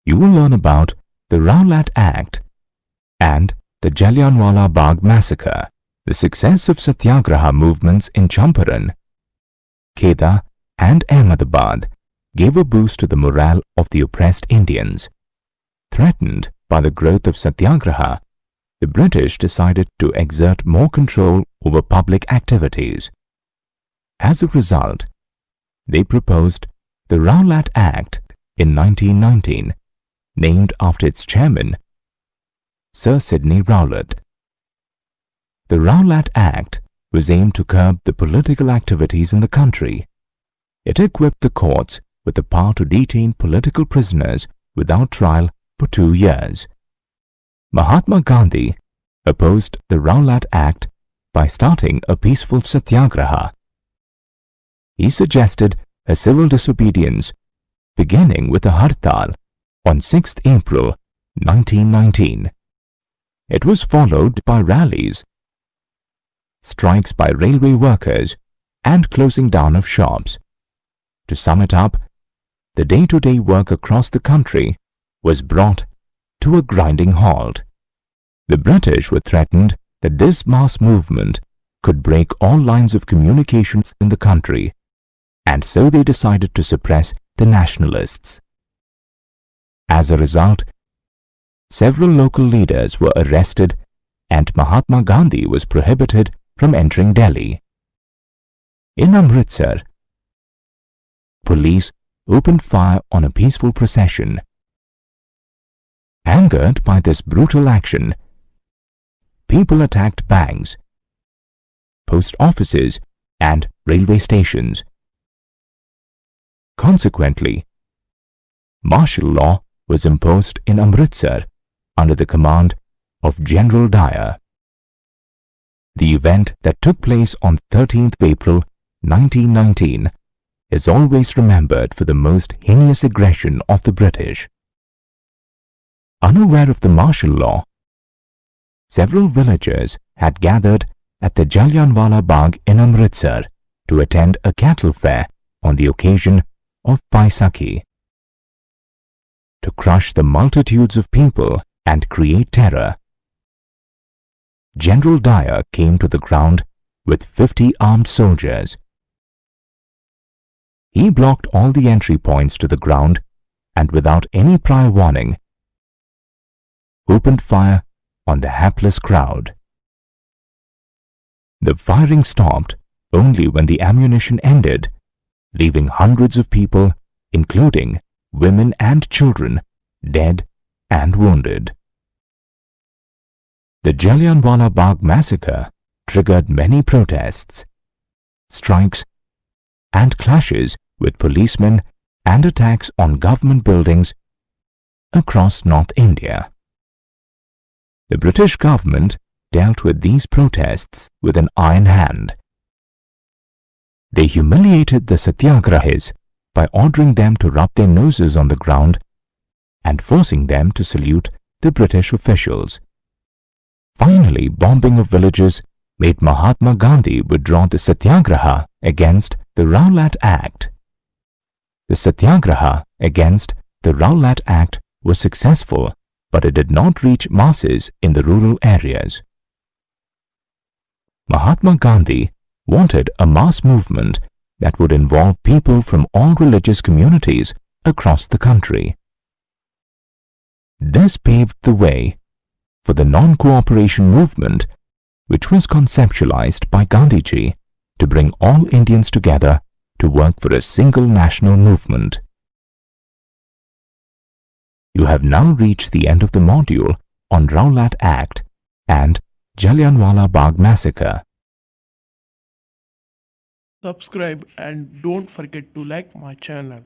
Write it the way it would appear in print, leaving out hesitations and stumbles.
you will learn about the Rowalt Act and the Jallianwallah Bagh Massacre. The success of Satyagraha movements in Champaran, Kheda and Ahmedabad gave a boost to the morale of the oppressed Indians. Threatened by the growth of Satyagraha, the British decided to exert more control over public activities. As a result, they proposed the Rowalt Act in 1919, named after its chairman, Sir Sidney Rowlett. The Rowalt Act was aimed to curb the political activities in the country. It equipped the courts with the power to detain political prisoners without trial for 2 years. Mahatma Gandhi opposed the Rowalt Act by starting a peaceful satyagraha. He suggested a civil disobedience beginning with a hartal on 6th April 1919. It was followed by rallies, strikes by railway workers, and closing down of shops. To sum it up, the day-to-day work across the country was brought to a grinding halt. The British were threatened that this mass movement could break all lines of communications in the country, and so they decided to suppress the nationalists. As a result, several local leaders were arrested and Mahatma Gandhi was prohibited from entering Delhi. In Amritsar, police opened fire on a peaceful procession. Angered by this brutal action, people attacked banks, post offices, and railway stations. Consequently, martial law was imposed in Amritsar under the command of General Dyer. The event that took place on 13th April 1919 is always remembered for the most heinous aggression of the British. Unaware of the martial law, several villagers had gathered at the Jallianwallah Bagh in Amritsar to attend a cattle fair on the occasion of Baisakhi. To crush the multitudes of people and create terror, General Dyer came to the ground with 50 armed soldiers. He blocked all the entry points to the ground and without any prior warning, opened fire on the hapless crowd. The firing stopped only when the ammunition ended, leaving hundreds of people, including women and children, dead and wounded. The Jallianwallah Bagh massacre triggered many protests, strikes, and clashes with policemen and attacks on government buildings across North India. The British government dealt with these protests with an iron hand. They humiliated the satyagrahis by ordering them to rub their noses on the ground and forcing them to salute the British officials. Finally, bombing of villages made Mahatma Gandhi withdraw the satyagraha against the Rowalt Act. The satyagraha against the Rowalt Act was successful, but it did not reach masses in the rural areas. Mahatma Gandhi wanted a mass movement that would involve people from all religious communities across the country. This paved the way for the non-cooperation movement, which was conceptualized by Gandhiji to bring all Indians together to work for a single national movement. You have now reached the end of the module on Rowalt Act and Jallianwallah Bagh Massacre. Subscribe and don't forget to like my channel.